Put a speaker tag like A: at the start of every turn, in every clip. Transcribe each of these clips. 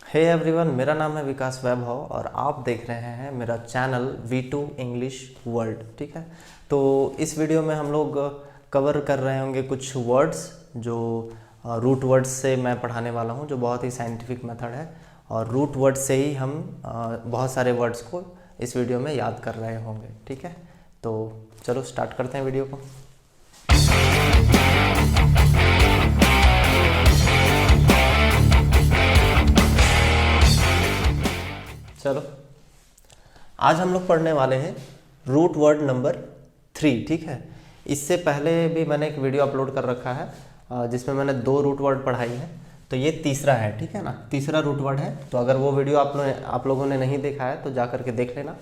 A: Hey everyone, मेरा नाम है विकास वैभव और आप देख रहे हैं मेरा चैनल V2 इंग्लिश वर्ल्ड। ठीक है, तो इस वीडियो में हम लोग कवर कर रहे होंगे कुछ वर्ड्स जो रूट वर्ड्स से मैं पढ़ाने वाला हूं, जो बहुत ही साइंटिफिक मेथड है और रूट वर्ड्स से ही हम बहुत सारे वर्ड्स को इस वीडियो में याद कर रहे होंगे। ठीक है, तो चलो स्टार्ट करते हैं वीडियो को। चलो, आज हम लोग पढ़ने वाले हैं रूट वर्ड नंबर 3। ठीक है, इससे पहले भी मैंने एक वीडियो अपलोड कर रखा है जिसमें मैंने 2 रूट वर्ड पढ़ाई है, तो ये तीसरा है। ठीक है ना, तीसरा रूट वर्ड है। तो अगर वो वीडियो आप लोगों ने नहीं देखा है तो जा करके देख लेना,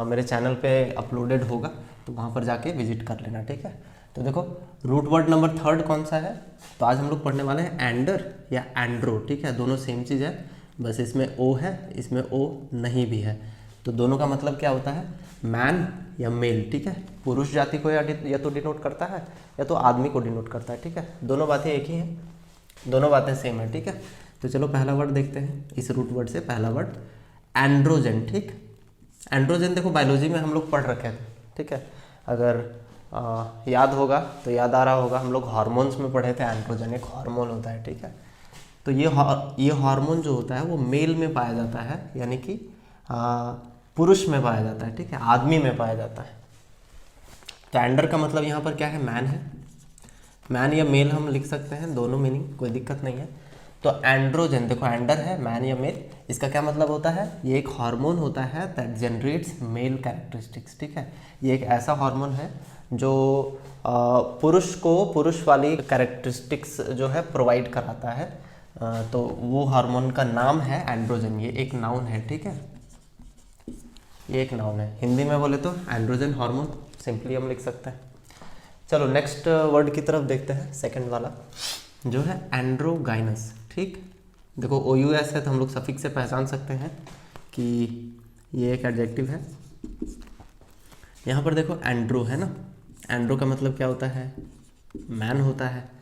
A: मेरे चैनल पे अपलोडेड होगा, तो वहाँ पर जाके विजिट कर लेना। ठीक है, तो देखो रूट वर्ड नंबर 3 कौन सा है, तो आज हम लोग पढ़ने वाले हैं एंडर या एंड्रो। ठीक है, दोनों सेम चीज़ है, बस इसमें ओ है, इसमें ओ नहीं भी है। तो दोनों का मतलब क्या होता है, मैन या मेल। ठीक है, पुरुष जाति को या तो डिनोट करता है या तो आदमी को डिनोट करता है। ठीक है, दोनों बातें एक ही हैं, दोनों बातें सेम है। ठीक है, तो चलो पहला वर्ड देखते हैं। इस रूट वर्ड से पहला वर्ड एंड्रोजन। ठीक, एंड्रोजन देखो बायोलॉजी में हम लोग पढ़ रखे थे। ठीक है, अगर याद होगा तो याद आ रहा होगा, हम लोग हार्मोन्स में पढ़े थे। एंड्रोजन एक हार्मोन होता है। ठीक है, तो ये हार्मोन जो होता है वो मेल में पाया जाता है, यानी कि पुरुष में पाया जाता है। ठीक है, आदमी में पाया जाता है। तो एंडर का मतलब यहाँ पर क्या है, मैन है। मैन या मेल हम लिख सकते हैं, दोनों मीनिंग, कोई दिक्कत नहीं है। तो एंड्रोजन देखो, एंडर है, मैन या मेल, इसका क्या मतलब होता है, ये एक हार्मोन होता है दैट जनरेट्स मेल कैरेक्टरिस्टिक्स। ठीक है, ये एक ऐसा हार्मोन है जो पुरुष को पुरुष वाली कैरेक्टरिस्टिक्स जो है प्रोवाइड कराता है। तो वो हार्मोन का नाम है एंड्रोजन। ये एक नाउन है। ठीक है, ये एक नाउन है। हिंदी में बोले तो एंड्रोजन हार्मोन सिंपली हम लिख सकते हैं। चलो नेक्स्ट वर्ड की तरफ देखते हैं। सेकंड वाला जो है एंड्रोगाइनस। ठीक, देखो OUS है तो हम लोग सफिक्स से पहचान सकते हैं कि ये एक एडजेक्टिव है। यहाँ पर देखो एंड्रो है ना, एंड्रो का मतलब क्या होता है, मैन होता है।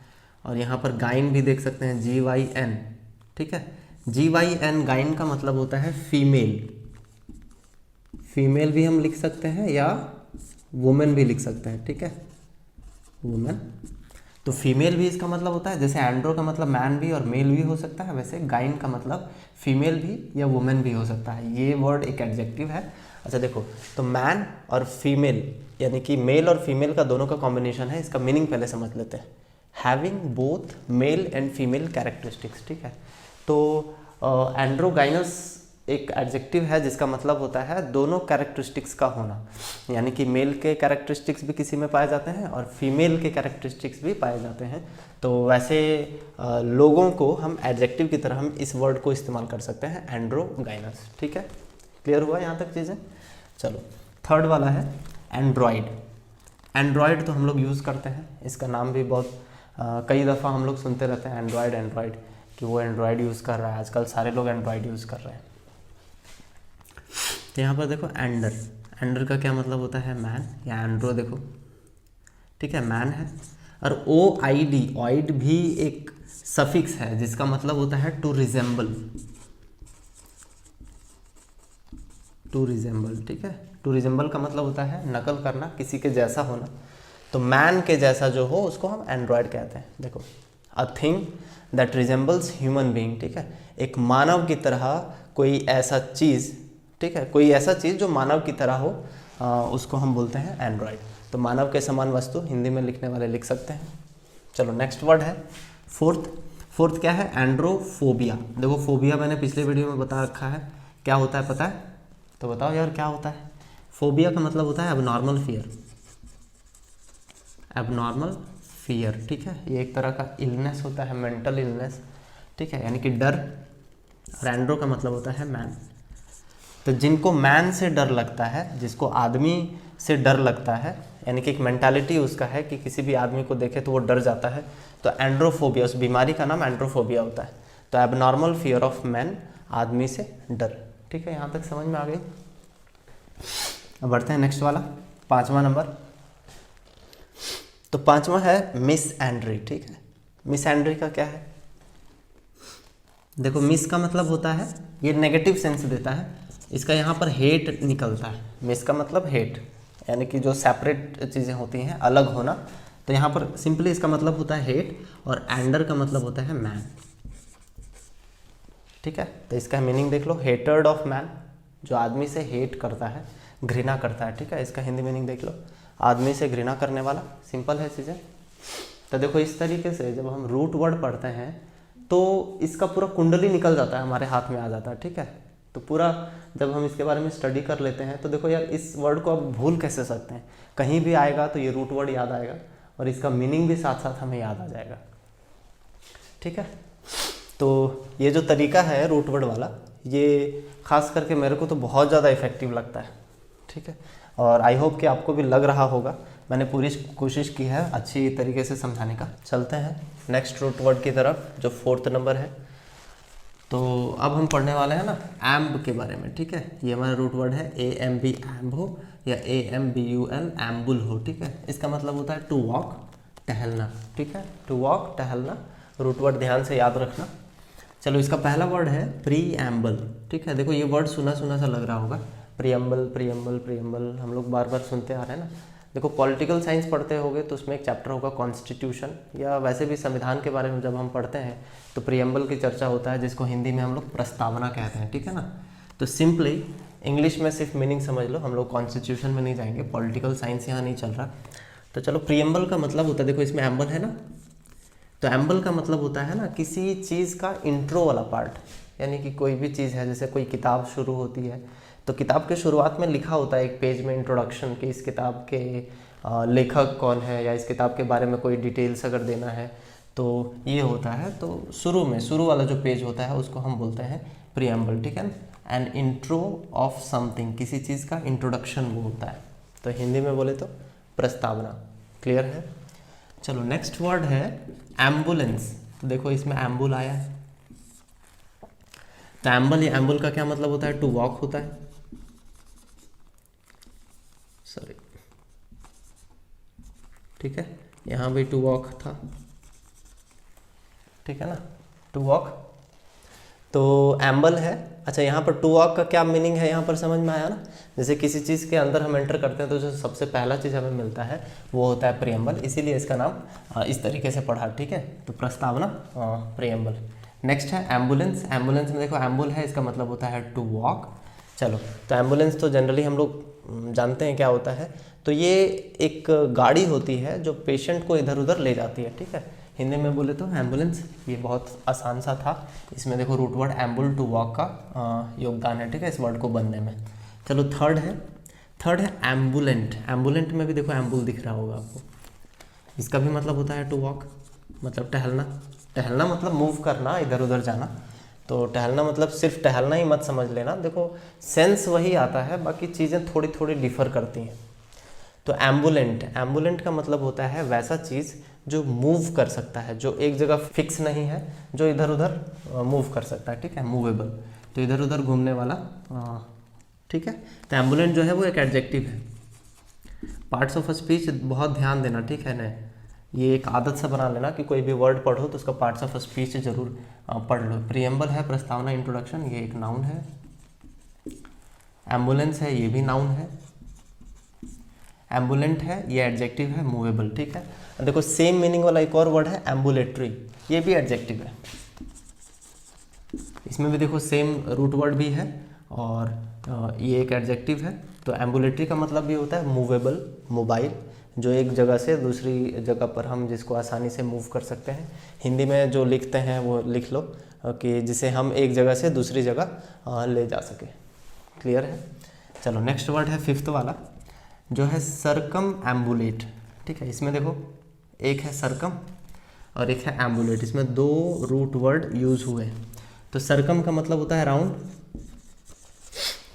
A: और यहाँ पर गाइन भी देख सकते हैं, GYN। ठीक है, GYN गाइन का मतलब होता है फीमेल। फीमेल भी हम लिख सकते हैं या वुमेन भी लिख सकते हैं। ठीक है, वुमेन। तो फीमेल भी इसका मतलब होता है, जैसे एंड्रो का मतलब मैन भी और मेल भी हो सकता है, वैसे गाइन का मतलब फीमेल भी या वुमेन भी हो सकता है। ये वर्ड एक एडजेक्टिव है। अच्छा देखो, तो मैन और फीमेल यानी कि मेल और फीमेल का दोनों का कॉम्बिनेशन है। इसका मीनिंग पहले समझ लेते हैं। Having both male and female characteristics. ठीक है, तो एंड्रोगाइनस एक एडजेक्टिव है जिसका मतलब होता है दोनों कैरेक्टरिस्टिक्स का होना, यानी कि मेल के कैरेक्टरिस्टिक्स भी किसी में पाए जाते हैं और फीमेल के कैरेक्टरिस्टिक्स भी पाए जाते हैं। तो वैसे लोगों को हम एडजेक्टिव की तरह हम इस वर्ड को इस्तेमाल कर सकते हैं, एंड्रोगाइनस। ठीक है, क्लियर हुआ यहाँ तक चीज़ें। चलो थर्ड वाला है एंड्रॉयड। एंड्रॉयड तो हम लोग यूज़ करते हैं, इसका नाम भी बहुत कई दफ़ा हम लोग सुनते रहते हैं, एंड्रॉयड कि वो एंड्रॉयड यूज़ कर रहा है। आजकल सारे लोग एंड्रॉयड यूज़ कर रहे हैं। तो यहाँ पर देखो एंडर, एंडर का क्या मतलब होता है, मैन या एंड्रो। देखो ठीक है, मैन है। और OID, ऑइड भी एक सफिक्स है जिसका मतलब होता है टू रिजेंबल। टू रिजेंबल, ठीक है, टू रिजेंबल का मतलब होता है नकल करना, किसी के जैसा होना। तो मैन के जैसा जो हो उसको हम एंड्रॉयड कहते हैं। देखो, a thing that resembles human being. ठीक है, एक मानव की तरह कोई ऐसा चीज़, ठीक है, कोई ऐसा चीज़ जो मानव की तरह हो, उसको हम बोलते हैं एंड्रॉयड। तो मानव के समान वस्तु हिंदी में लिखने वाले लिख सकते हैं। चलो नेक्स्ट वर्ड है फोर्थ क्या है, एंड्रोफोबिया। देखो फोबिया मैंने पिछले वीडियो में बता रखा है, क्या होता है पता है, तो बताओ यार क्या होता है। फोबिया का मतलब होता है एबनॉर्मल फियर। एबनॉर्मल फियर, ठीक है, ये एक तरह का इलनेस होता है, मेंटल इलनेस। ठीक है, यानी कि डर। और एंड्रो का मतलब होता है मैन। तो जिनको मैन से डर लगता है, जिसको आदमी से डर लगता है, यानी कि एक मेंटालिटी उसका है कि किसी भी आदमी को देखे तो वो डर जाता है, तो एंड्रोफोबिया, उस बीमारी का नाम एंड्रोफोबिया होता है। तो एबनॉर्मल फियर ऑफ मैन, आदमी से डर। ठीक है, यहाँ तक समझ में आ गई। अब बढ़ते हैं नेक्स्ट वाला, 5वां नंबर। तो 5वां है मिस एंड्री। ठीक है, मिस एंड्री का क्या है, देखो मिस का मतलब होता है, ये नेगेटिव सेंस देता है, इसका यहाँ पर हेट निकलता है। मिस का मतलब हेट, यानी कि जो सेपरेट चीज़ें होती हैं, अलग होना। तो यहाँ पर सिंपली इसका मतलब होता है हेट, और एंडर का मतलब होता है मैन। ठीक है, तो इसका मीनिंग देख लो, हेटर्ड ऑफ मैन, जो आदमी से हेट करता है, घृणा करता है। ठीक है, इसका हिंदी मीनिंग देख लो, आदमी से घृणा करने वाला। सिंपल है चीज़ें। तो देखो इस तरीके से जब हम रूट वर्ड पढ़ते हैं तो इसका पूरा कुंडली निकल जाता है, हमारे हाथ में आ जाता है। ठीक है, तो पूरा जब हम इसके बारे में स्टडी कर लेते हैं तो देखो यार, इस वर्ड को आप भूल कैसे सकते हैं। कहीं भी आएगा तो ये रूट वर्ड याद आएगा, और इसका मीनिंग भी साथ साथ हमें याद आ जाएगा। ठीक है, तो ये जो तरीका है रूट वर्ड वाला, ये खास करके मेरे को तो बहुत ज़्यादा इफेक्टिव लगता है। ठीक है, और आई होप कि आपको भी लग रहा होगा। मैंने पूरी कोशिश की है अच्छी तरीके से समझाने का। चलते हैं नेक्स्ट रूट वर्ड की तरफ, जो 4th नंबर है। तो अब हम पढ़ने वाले हैं ना एम्ब के बारे में। ठीक है, ये हमारा रूट वर्ड है, AMB एम्ब हो या AMBUL एम्बुल हो। ठीक है, इसका मतलब होता है टू वॉक, टहलना। ठीक है, टू वॉक, टहलना, रूट वर्ड ध्यान से याद रखना। चलो, इसका पहला वर्ड है प्रीएम्बल। ठीक है, देखो ये वर्ड सुना सुना सा लग रहा होगा, प्रीएम्बल प्रीएम्बल प्रीएम्बल, हम लोग बार बार सुनते आ रहे हैं ना। देखो पॉलिटिकल साइंस पढ़ते होगे तो उसमें एक चैप्टर होगा कॉन्स्टिट्यूशन, या वैसे भी संविधान के बारे में जब हम पढ़ते हैं तो प्रीएम्बल की चर्चा होता है, जिसको हिंदी में हम लोग प्रस्तावना कहते हैं। ठीक है ना, तो सिंपली इंग्लिश में सिर्फ मीनिंग समझ लो, हम लोग कॉन्स्टिट्यूशन में नहीं जाएंगे, पॉलिटिकल साइंस यहाँ नहीं चल रहा। तो चलो, प्रीएम्बल का मतलब होता है, देखो इसमें एम्बल है ना, तो एम्बल का मतलब होता है ना किसी चीज़ का इंट्रो वाला पार्ट, यानी कि कोई भी चीज़ है, जैसे कोई किताब शुरू होती है तो किताब के शुरुआत में लिखा होता है एक पेज में इंट्रोडक्शन, कि इस किताब के लेखक कौन है, या इस किताब के बारे में कोई डिटेल्स अगर देना है तो ये होता है। तो शुरू में, शुरू वाला जो पेज होता है उसको हम बोलते हैं प्रीएम्बल। ठीक है, एन इंट्रो ऑफ समथिंग, किसी चीज़ का इंट्रोडक्शन वो होता है। तो हिंदी में बोले तो प्रस्तावना। क्लियर है? चलो, नेक्स्ट वर्ड है एम्बुलेंस। तो देखो इसमें एम्बुल आया है, तो एम्बल या एम्बुल का क्या मतलब होता है? टू वॉक होता है। सॉरी, ठीक है, यहाँ भी टू वॉक था। ठीक है ना, टू वॉक, तो एम्बल है। अच्छा, यहाँ पर टू वॉक का क्या मीनिंग है, यहाँ पर समझ में आया ना। जैसे किसी चीज़ के अंदर हम एंटर करते हैं तो जो सबसे पहला चीज़ हमें मिलता है वो होता है प्रीएम्बल, इसीलिए इसका नाम इस तरीके से पढ़ा। ठीक है, तो प्रस्तावना, प्रीएम्बल। नेक्स्ट है एम्बुलेंस। एम्बुलेंस में देखो एम्बुल है, इसका मतलब होता है टू वॉक। चलो, तो एम्बुलेंस तो जनरली हम लोग जानते हैं क्या होता है। तो ये एक गाड़ी होती है जो पेशेंट को इधर उधर ले जाती है। ठीक है, हिंदी में बोले तो एम्बुलेंस। ये बहुत आसान सा था। इसमें देखो रूट वर्ड एम्बुल, टू वॉक का योगदान है। ठीक है, इस वर्ड को बनने में। चलो, थर्ड है एम्बुलेंट। एम्बुलेंट में भी देखो एम्बुल दिख रहा होगा आपको। इसका भी मतलब होता है टू वॉक, मतलब टहलना। टहलना मतलब मूव करना, इधर उधर जाना। तो टहलना मतलब सिर्फ टहलना ही मत समझ लेना, देखो सेंस वही आता है, बाकी चीज़ें थोड़ी थोड़ी डिफर करती हैं। तो एम्बुलेंट का मतलब होता है वैसा चीज़ जो मूव कर सकता है, जो एक जगह फिक्स नहीं है, जो इधर उधर मूव कर सकता है। ठीक है, मूवेबल, तो इधर उधर घूमने वाला। ठीक है, तो एम्बुलेंट जो है वो एक एडजेक्टिव है। पार्ट्स ऑफ स्पीच बहुत ध्यान देना। ठीक है ना, ये एक आदत से बना लेना कि कोई भी वर्ड पढ़ो तो उसका पार्ट्स ऑफ स्पीच जरूर पढ़ लो। प्रीएम्बल है, प्रस्तावना, इंट्रोडक्शन, ये एक नाउन है। एम्बुलेंस है, ये भी नाउन है। एम्बुलेंट है, ये एडजेक्टिव है, मूवेबल। ठीक है, देखो सेम मीनिंग वाला एक और वर्ड है एम्बुलेटरी, ये भी एडजेक्टिव है। इसमें भी देखो सेम रूट वर्ड भी है और ये एक एडजेक्टिव है। तो एम्बुलेटरी का मतलब भी होता है मूवेबल, मोबाइल, जो एक जगह से दूसरी जगह पर हम जिसको आसानी से मूव कर सकते हैं। हिंदी में जो लिखते हैं वो लिख लो कि जिसे हम एक जगह से दूसरी जगह ले जा सके। क्लियर है? चलो, नेक्स्ट वर्ड है फिफ्थ वाला, जो है सरकम एम्बुलेट। ठीक है, इसमें देखो एक है सरकम और एक है एम्बुलेट, इसमें दो रूट वर्ड यूज हुए। तो सरकम का मतलब होता है राउंड।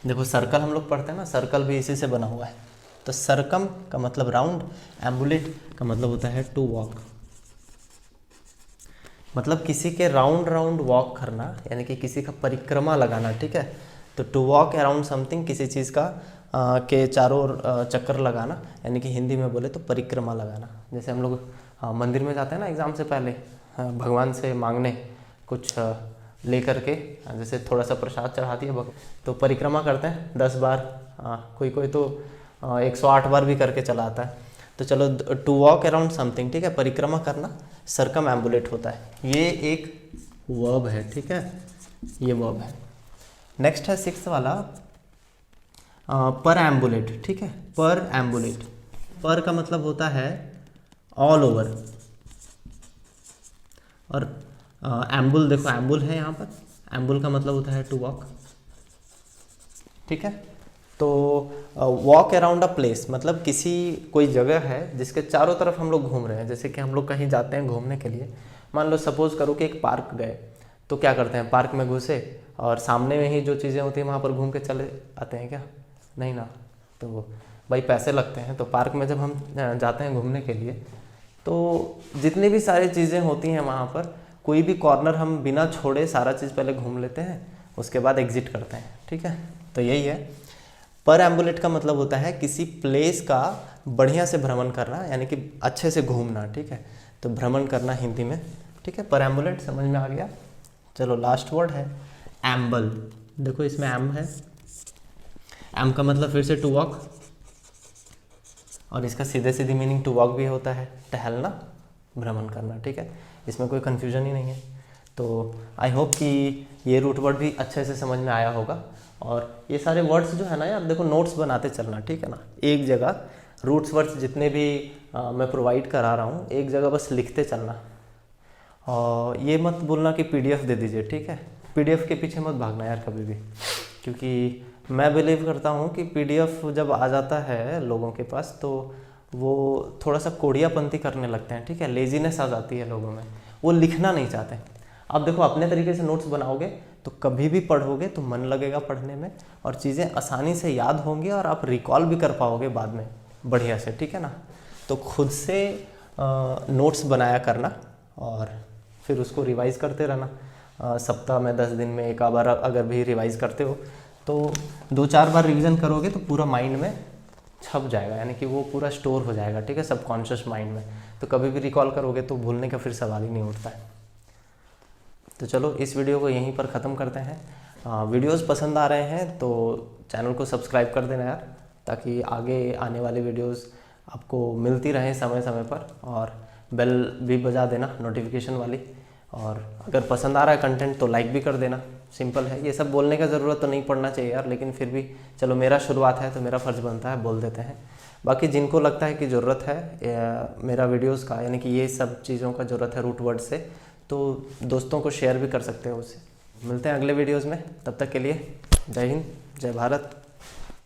A: देखो सर्कल हम लोग पढ़ते हैं ना, सर्कल भी इसी से बना हुआ है। तो सरकम का मतलब राउंड, एम्बुलेट का मतलब होता है टू वॉक, मतलब किसी के राउंड राउंड वॉक करना, यानी कि किसी का परिक्रमा लगाना। ठीक है, तो टू वॉक अराउंड समथिंग, किसी चीज़ का के चारों ओर चक्कर लगाना, यानी कि हिंदी में बोले तो परिक्रमा लगाना। जैसे हम लोग मंदिर में जाते हैं ना एग्ज़ाम से पहले भगवान से मांगने कुछ लेकर के, जैसे थोड़ा सा प्रसाद चढ़ा दिया तो परिक्रमा करते हैं 10 बार, कोई कोई तो 108 बार भी करके चला आता है। तो चलो, टू वॉक अराउंड समथिंग, ठीक है, परिक्रमा करना सरकम एम्बुलेट होता है, ये एक वर्ब है, ठीक है, ये वर्ब है। नेक्स्ट है 6th वाला पर एम्बुलेट, ठीक है, पर एम्बुलेट। पर का मतलब होता है ऑल ओवर, और एम्बुल, देखो एम्बुल है यहाँ पर, एम्बुल का मतलब होता है टू वॉक, ठीक है। तो वॉक अराउंड अ प्लेस मतलब किसी कोई जगह है जिसके चारों तरफ हम लोग घूम रहे हैं। जैसे कि हम लोग कहीं जाते हैं घूमने के लिए, मान लो सपोज करो कि एक पार्क गए, तो क्या करते हैं, पार्क में घुसे और सामने में ही जो चीज़ें होती हैं वहाँ पर घूम के चले आते हैं क्या? नहीं ना, तो भाई पैसे लगते हैं। तो पार्क में जब हम जाते हैं घूमने के लिए, तो जितनी भी सारी चीज़ें होती हैं वहाँ पर, कोई भी कॉर्नर हम बिना छोड़े सारा चीज़ पहले घूम लेते हैं, उसके बाद एग्जिट करते हैं, ठीक है। तो यही है, पर एम्बुलेट का मतलब होता है किसी प्लेस का बढ़िया से भ्रमण करना, यानी कि अच्छे से घूमना, ठीक है। तो भ्रमण करना हिंदी में, ठीक है, पर एम्बुलेट समझ में आ गया। चलो लास्ट वर्ड है एम्बल। देखो इसमें एम है, एम का मतलब फिर से टू वॉक, और इसका सीधे सीधी मीनिंग टू वॉक भी होता है, टहलना, भ्रमण करना, ठीक है, इसमें कोई कन्फ्यूजन ही नहीं है। तो आई होप कि ये रूट वर्ड भी अच्छे से समझ में आया होगा। और ये सारे वर्ड्स जो है ना यार, देखो नोट्स बनाते चलना, ठीक है ना, एक जगह रूट्स वर्ड्स जितने भी मैं प्रोवाइड करा रहा हूँ, एक जगह बस लिखते चलना। और ये मत बोलना कि PDF दे दीजिए, ठीक है, PDF के पीछे मत भागना यार कभी भी, क्योंकि मैं बिलीव करता हूँ कि PDF जब आ जाता है लोगों के पास, तो वो थोड़ा सा कोढ़ियापंती करने लगते हैं, ठीक है, लेजीनेस आ जाती है लोगों में, वो लिखना नहीं चाहते। अब देखो अपने तरीके से नोट्स बनाओगे तो कभी भी पढ़ोगे तो मन लगेगा पढ़ने में, और चीज़ें आसानी से याद होंगी, और आप रिकॉल भी कर पाओगे बाद में बढ़िया से, ठीक है ना। तो खुद से नोट्स बनाया करना, और फिर उसको रिवाइज करते रहना। सप्ताह में 10 दिन में एक बार अगर भी रिवाइज करते हो, तो 2-4 बार रिवीजन करोगे तो पूरा माइंड में छप जाएगा, यानी कि वो पूरा स्टोर हो जाएगा, ठीक है, सबकॉन्शियस माइंड में। तो कभी भी रिकॉल करोगे तो भूलने का फिर सवाल ही नहीं उठता है। तो चलो इस वीडियो को यहीं पर ख़त्म करते हैं। वीडियोस पसंद आ रहे हैं तो चैनल को सब्सक्राइब कर देना यार, ताकि आगे आने वाले वीडियोस आपको मिलती रहें समय समय पर, और बेल भी बजा देना नोटिफिकेशन वाली। और अगर पसंद आ रहा है कंटेंट तो लाइक भी कर देना, सिंपल है। ये सब बोलने का ज़रूरत तो नहीं पड़ना चाहिए यार, लेकिन फिर भी चलो मेरा शुरुआत है तो मेरा फ़र्ज़ बनता है बोल देते हैं। बाकी जिनको लगता है कि ज़रूरत है मेरा वीडियोस का, यानी कि ये सब चीज़ों का ज़रूरत है रूट वर्ड से, तो दोस्तों को शेयर भी कर सकते हो उससे। मिलते हैं अगले वीडियोज़ में, तब तक के लिए जय हिंद, जय भारत।